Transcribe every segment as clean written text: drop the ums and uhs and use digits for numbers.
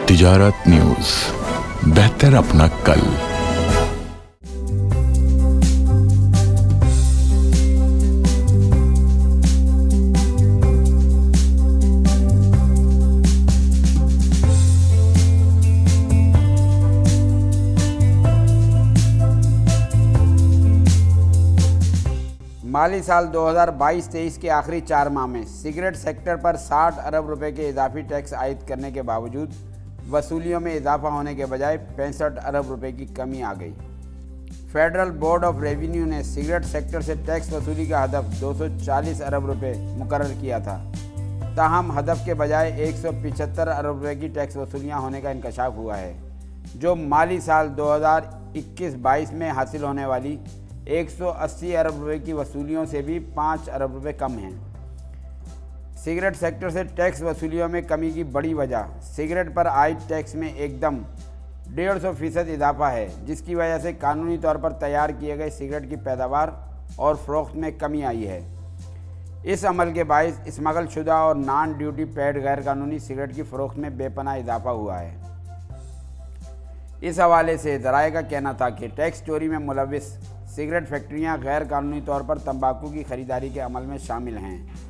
तिजारत न्यूज़, बेहतर अपना कल। माली साल 2022-23 के आखिरी 4 माह में सिगरेट सेक्टर पर 60 अरब रुपए के इजाफी टैक्स आयद करने के बावजूद वसूलियों में इजाफा होने के बजाय 65 अरब रुपए की कमी आ गई। फेडरल बोर्ड ऑफ रेवेन्यू ने सिगरेट सेक्टर से टैक्स वसूली का हदफ 240 अरब रुपए मुकर्रर किया था, ताहम हदफ के बजाय 175 अरब रुपए की टैक्स वसूलियाँ होने का इंकशाफ हुआ है, जो माली साल 2021-22 में हासिल होने वाली 180 अरब रुपए की वसूलियों से भी 5 अरब रुपए कम हैं। सिगरेट सेक्टर से टैक्स वसूलियों में कमी की बड़ी वजह सिगरेट पर आयद टैक्स में एकदम 150% इजाफा है, जिसकी वजह से कानूनी तौर पर तैयार किए गए सिगरेट की पैदावार और फ़रोख्त में कमी आई है। इस अमल के बायस स्मगल शुदा और नॉन ड्यूटी पेड गैर कानूनी सिगरेट की फ़रोख्त में बेपनाह इजाफा हुआ है। इस हवाले से ज़राए का कहना था कि टैक्स चोरी में मुलविस सिगरेट फैक्ट्रियां गैर कानूनी तौर पर तंबाकू की खरीदारी के अमल में शामिल हैं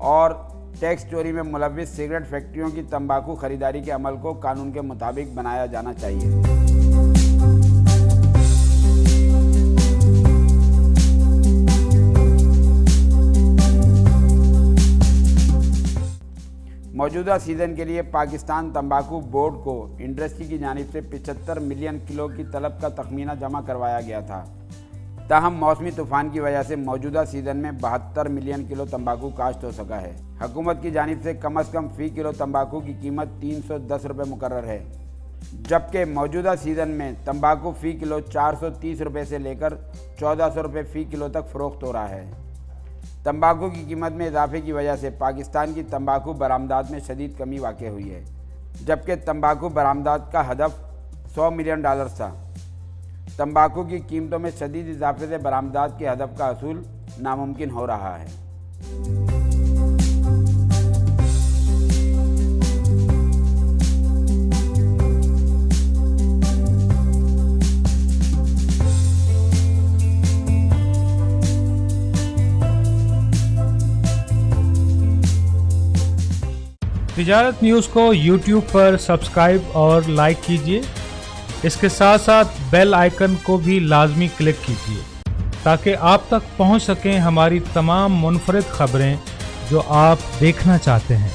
और टैक्स चोरी में मुलविस सिगरेट फैक्ट्रियों की तंबाकू खरीदारी के अमल को कानून के मुताबिक बनाया जाना चाहिए। मौजूदा सीज़न के लिए पाकिस्तान तंबाकू बोर्ड को इंडस्ट्री की जानिब से 75 मिलियन किलो की तलब का तखमीना जमा करवाया गया था, ताहम मौसमी तूफ़ान की वजह से मौजूदा सीज़न में 72 मिलियन किलो तंबाकू काश्त हो सका है। हुकूमत की जानिब से कम अज़ कम फ़ी किलो तंबाकू की कीमत 310 रुपये मुकर्रर है, जबकि मौजूदा सीज़न में तंबाकू फ़ी किलो 430 रुपये से लेकर 1400 रुपये फ़ी किलो तक फ़रोख्त हो रहा है। तंबाकू की कीमत में इजाफे की वजह से पाकिस्तान की तंबाकू बरामदात में शदीद कमी वाक़ हुई है, जबकि तंबाकू बरामदात का हदफ $100 मिलियन था। तंबाकू की कीमतों में शदीद इजाफे से बरामदात के हदफ का हसूल नामुमकिन हो रहा है। तिजारत न्यूज़ को YouTube पर सब्सक्राइब और लाइक कीजिए। इसके साथ साथ बेल आइकन को भी लाजमी क्लिक कीजिए ताकि आप तक पहुंच सकें हमारी तमाम मुनफरिद खबरें जो आप देखना चाहते हैं।